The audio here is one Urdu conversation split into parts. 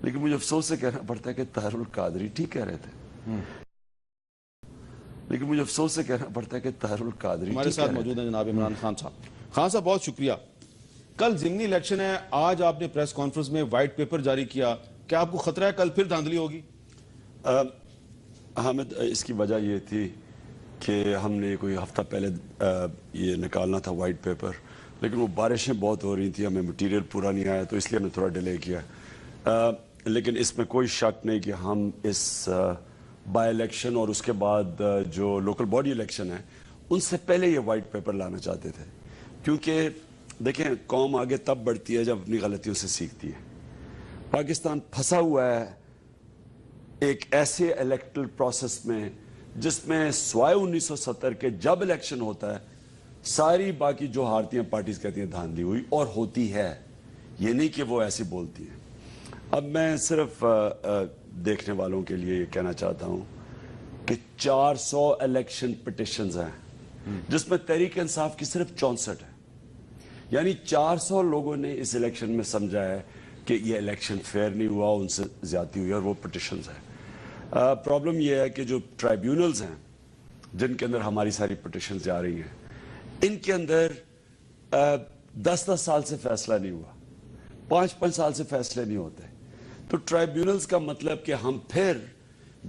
لیکن مجھے افسوس سے کہنا پڑتا ہے کہ طاہر القادری ٹھیک کہہ رہے تھے، لیکن مجھے افسوس سے کہنا پڑتا ہے کہ طاہر القادری ہمارے ساتھ موجود ہیں جناب عمران خان صاحب۔ خان صاحب بہت شکریہ۔ کل ضمنی الیکشن ہے، آج آپ نے پریس کانفرنس میں وائٹ پیپر جاری کیا، کیا آپ کو خطرہ ہے کل پھر دھاندلی ہوگی؟ حامد، اس کی وجہ یہ تھی کہ ہم نے کوئی ہفتہ پہلے یہ نکالنا تھا وائٹ پیپر، لیکن وہ بارشیں بہت ہو رہی تھیں، ہمیں مٹیریل پورا نہیں آیا، تو اس لیے ہم نے تھوڑا ڈیلے کیا۔ لیکن اس میں کوئی شک نہیں کہ ہم اس بائی الیکشن اور اس کے بعد جو لوکل باڈی الیکشن ہے ان سے پہلے یہ وائٹ پیپر لانا چاہتے تھے، کیونکہ دیکھیں قوم آگے تب بڑھتی ہے جب اپنی غلطیوں سے سیکھتی ہے۔ پاکستان پھنسا ہوا ہے ایک ایسے الیکٹرل پروسیس میں جس میں سوائے 1970 کے جب الیکشن ہوتا ہے ساری باقی جو ہارتی ہیں پارٹیز کہتی ہیں دھاندلی ہوئی، اور ہوتی ہے، یہ نہیں کہ وہ ایسی بولتی ہیں۔ اب میں صرف دیکھنے والوں کے لیے یہ کہنا چاہتا ہوں کہ 400 الیکشن پٹیشنز ہیں جس میں تحریک انصاف کی صرف 64 ہے، یعنی 400 لوگوں نے اس الیکشن میں سمجھا ہے کہ یہ الیکشن فیئر نہیں ہوا، ان سے زیادتی ہوئی، اور وہ پٹیشنز ہیں۔ پرابلم یہ ہے کہ جو ٹرائیبیونلز ہیں جن کے اندر ہماری ساری پٹیشنز جا رہی ہیں، ان کے اندر 10 سال سے فیصلہ نہیں ہوا، 5 سال سے فیصلے نہیں ہوتے، تو ٹرائیبیونلز کا مطلب کہ ہم پھر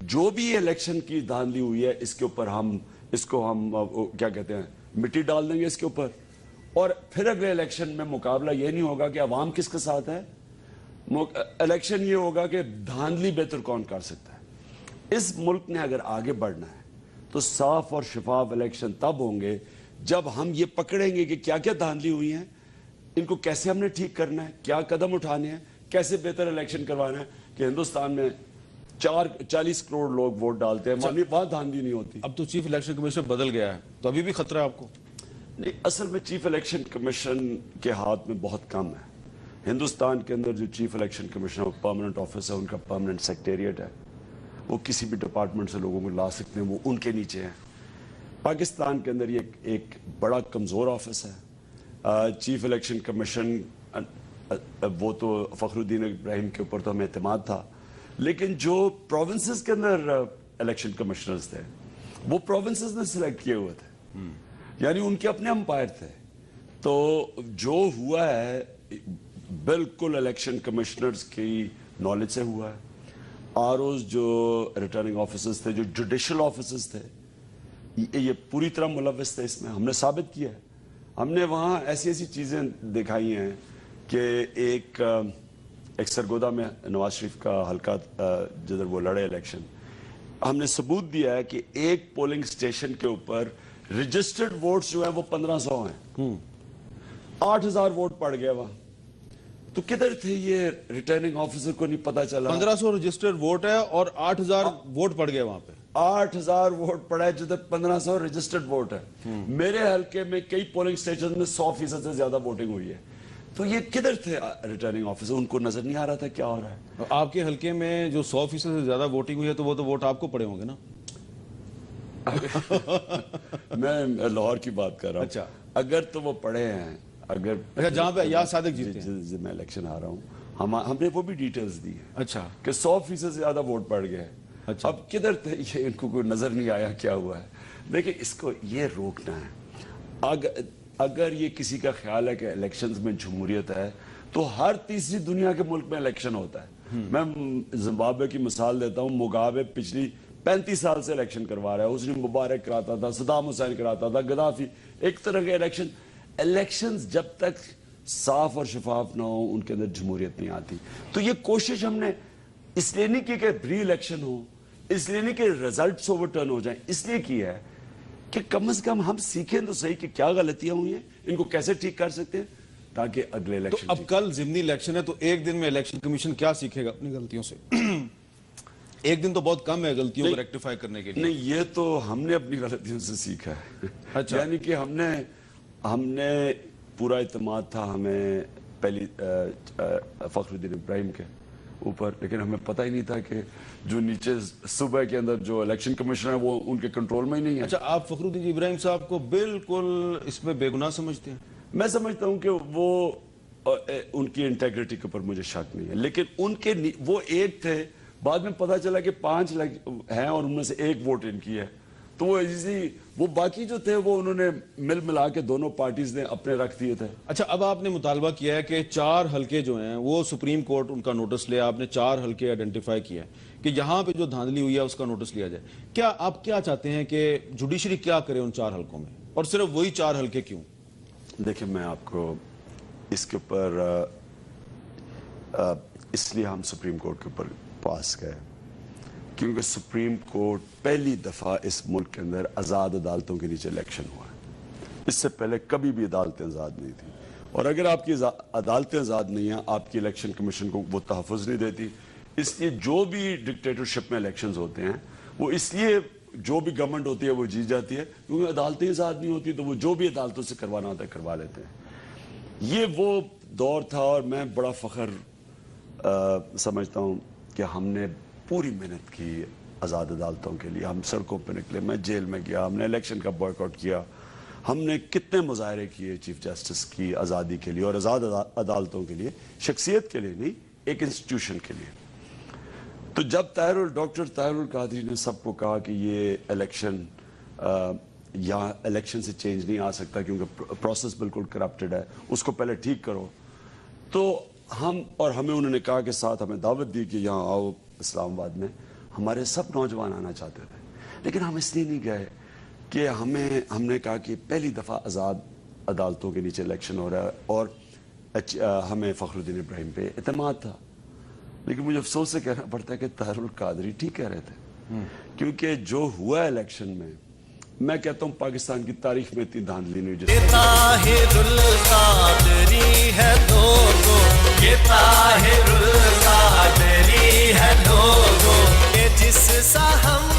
جو بھی الیکشن کی دھاندلی ہوئی ہے اس کے اوپر ہم اس کو کیا کہتے ہیں مٹی ڈال دیں گے اس کے اوپر، اور پھر اگلے الیکشن میں مقابلہ یہ نہیں ہوگا کہ عوام کس کے ساتھ ہے، الیکشن یہ ہوگا کہ دھاندلی بہتر کون کر سکتا ہے۔ اس ملک نے اگر آگے بڑھنا ہے تو صاف اور شفاف الیکشن تب ہوں گے جب ہم یہ پکڑیں گے کہ کیا کیا دھاندلی ہوئی ہیں، ان کو کیسے ہم نے ٹھیک کرنا ہے، کیا قدم اٹھانے ہیں، کیسے بہتر الیکشن کروانا ہے۔ کہ ہندوستان میں 40 کروڑ لوگ ووٹ ڈالتے ہیں، وہاں دھاندلی نہیں ہوتی۔ اب تو چیف الیکشن کمیشن بدل گیا ہے، تو ابھی بھی خطرہ ہے آپ کو؟ نہیں، اصل میں چیف الیکشن کمیشن کے ہاتھ میں بہت کم ہے۔ ہندوستان کے اندر جو چیف الیکشن کمیشن وہ پرماننٹ آفس ہے، ان کا پرماننٹ سیکریٹریٹ ہے، وہ کسی بھی ڈپارٹمنٹ سے لوگوں کو لا سکتے ہیں، وہ ان کے نیچے ہیں۔ پاکستان کے اندر یہ ایک بڑا کمزور آفس ہے۔ چیف الیکشن کمیشن وہ تو فخر الدین ابراہیم کے اوپر تو ہمیں اعتماد تھا، لیکن جو پروونسز کے اندر الیکشن کمشنرز تھے وہ پروونسز نے سلیکٹ کیے ہوئے تھے، یعنی ان کے اپنے امپائر تھے، تو جو ہوا ہے بالکل الیکشن کمشنرز کی نالج سے ہوا ہے۔ آر اوز جو ریٹرننگ آفیسرز تھے، جو جوڈیشل آفیسرز تھے، یہ پوری طرح ملوث تھے اس میں، ہم نے ثابت کیا ہے۔ ہم نے وہاں ایسی ایسی چیزیں دکھائی ہیں کہ ایک سرگودا میں نواز شریف کا حلقہ جدھر وہ لڑے الیکشن، ہم نے ثبوت دیا ہے کہ ایک پولنگ سٹیشن کے اوپر رجسٹرڈ ووٹس جو ہیں وہ 1500 ہیں، 8000 ووٹ پڑ گیا وہاں، تو کدھر تھے یہ ریٹرننگ آفیسر کو نہیں پتا چلا۔ 1500 رجسٹرڈ ووٹ ہے اور 8000 ووٹ پڑ گئے وہاں پہ، 8000 ووٹ پڑا ہے جدھر 1500 رجسٹرڈ ووٹ ہے۔ میرے حلقے میں کئی پولنگ سٹیشن میں 100% سے زیادہ ووٹنگ ہوئی ہے، تو یہ کدھر تھے ریٹرننگ آفیسر، ان کو نظر نہیں آ رہا تھا کیا ہو رہا ہے۔ آپ کے حلقے میں جو 100% سے زیادہ ووٹنگ ہوئی ہے تو وہ تو ووٹ آپ کو پڑے ہوں گے نا؟ میں لاہور کی بات کر رہا ہوں۔ اچھا، اگر تو وہ پڑے ہیں، اگر جہاں پہ یا صادق جیتے ہیں، میں الیکشن ہارا ہوں، ہم نے وہ بھی ڈیٹیلز دی ہیں اچھا کہ 100% سے زیادہ ووٹ پڑ گئے۔ اچھا، اب کدھر تھے یہ، ان کو کوئی نظر نہیں آیا کیا ہوا ہے۔ دیکھیں اس کو یہ روکنا ہے۔ اگر یہ کسی کا خیال ہے کہ الیکشنز میں جمہوریت ہے تو ہر تیسری دنیا کے ملک میں الیکشن ہوتا ہے۔ میں زمبابوے کی مثال دیتا ہوں، مغابے پچھلی 35 سال سے الیکشن کروا رہا ہے، اس نے مبارک کراتا تھا، صدام حسین کراتا تھا، گدافی، ایک طرح کے الیکشنز جب تک صاف اور شفاف نہ ہو ان کے اندر جمہوریت نہیں آتی۔ تو یہ کوشش ہم نے اس لیے نہیں کی کہ ری الیکشن ہو، اس لیے نہیں کہ ریزلٹس اوورٹرن ہو جائیں، اس لیے کی ہے کہ کم از کم ہم سیکھیں تو صحیح کہ کیا غلطیاں ہوئی ہیں، ان کو کیسے ٹھیک کر سکتے ہیں تاکہ اگلے تو الیکشن۔ اب کل ضمنی الیکشن ہے تو ایک دن میں الیکشن کمیشن کیا سیکھے گا اپنی غلطیوں سے؟ ایک دن تو بہت کم ہے غلطیوں کو ریکٹیفائی کرنے کے لیے۔ نہیں، یہ تو ہم نے اپنی غلطیوں سے سیکھا ہے۔ اچھا، یعنی کہ ہم نے پورا اعتماد تھا ہمیں پہلی فخر الدین ابراہیم کے اوپر، لیکن ہمیں پتہ ہی نہیں تھا کہ جو نیچے صوبہ کے اندر جو الیکشن کمیشنر ہے وہ ان کے کنٹرول میں ہی نہیں ہے۔ اچھا، آپ فخر الدین ابراہیم صاحب کو بالکل اس میں بے گناہ سمجھتے ہیں؟ میں سمجھتا ہوں کہ وہ ان کی انٹیگریٹی کے اوپر مجھے شک نہیں ہے، لیکن ان کے وہ ایک تھے، بعد میں پتا چلا کہ 5 ہیں اور ان میں سے 1 ووٹ ان کی ہے، تو وہ باقی جو تھے وہ انہوں نے ملا کے دونوں پارٹیز نے اپنے رکھ دیے تھے۔ اچھا، اب آپ نے مطالبہ کیا ہے کہ 4 حلقے جو ہیں وہ سپریم کورٹ ان کا نوٹس لیا، آپ نے 4 حلقے آئیڈینٹیفائی کیا کہ یہاں پہ جو دھاندلی ہوئی ہے اس کا نوٹس لیا جائے۔ کیا آپ کیا چاہتے ہیں کہ جوڈیشری کیا کرے ان 4 حلقوں میں، اور صرف وہی 4 حلقے کیوں؟ دیکھیں، میں آپ کو اس کے اوپر اس لیے ہم سپریم کورٹ کے اوپر پاس گئے کیونکہ سپریم کورٹ پہلی دفعہ اس ملک کے اندر آزاد عدالتوں کے نیچے الیکشن ہوا ہے۔ اس سے پہلے کبھی بھی عدالتیں آزاد نہیں تھیں، اور اگر آپ کی عدالتیں آزاد نہیں ہیں، آپ کی الیکشن کمیشن کو وہ تحفظ نہیں دیتی۔ اس لیے جو بھی ڈکٹیٹرشپ میں الیکشنز ہوتے ہیں وہ اس لیے جو بھی گورنمنٹ ہوتی ہے وہ جیت جاتی ہے کیونکہ عدالتیں آزاد نہیں ہوتی، تو وہ جو بھی عدالتوں سے کروانا ہوتا ہے کروا لیتے ہیں۔ یہ وہ دور تھا، اور میں بڑا فخر سمجھتا ہوں کہ ہم نے پوری محنت کی آزاد عدالتوں کے لیے۔ ہم سڑکوں پہ نکلے، میں جیل میں گیا، ہم نے الیکشن کا بوائیکاٹ کیا، ہم نے کتنے مظاہرے کیے چیف جسٹس کی آزادی کے لیے اور آزاد عدالتوں کے لیے، شخصیت کے لیے نہیں، ایک انسٹیٹیوشن کے لیے۔ تو جب ڈاکٹر طاہر القادری نے سب کو کہا کہ یہ الیکشن یہاں الیکشن سے چینج نہیں آ سکتا کیونکہ پروسیس بالکل کرپٹڈ ہے، اس کو پہلے ٹھیک کرو، تو ہمیں انہوں نے کہا کہ ساتھ ہمیں دعوت دی کہ یہاں آؤ اسلام آباد میں۔ ہمارے سب نوجوان آنا چاہتے تھے، لیکن ہم اس لیے نہیں گئے کہ ہم نے کہا کہ پہلی دفعہ آزاد عدالتوں کے نیچے الیکشن ہو رہا ہے، اور ہمیں فخر الدین ابراہیم پہ اعتماد تھا۔ لیکن مجھے افسوس سے کہنا پڑتا ہے کہ طاہر القادری ٹھیک کہہ رہے تھے، کیونکہ جو ہوا الیکشن میں کہتا ہوں پاکستان کی تاریخ میں اتنی دھاندلی نہیں جس طاہر القادری ہے لوگوں، یہ طاہر القادری ہے لوگوں، یہ جس سا ہم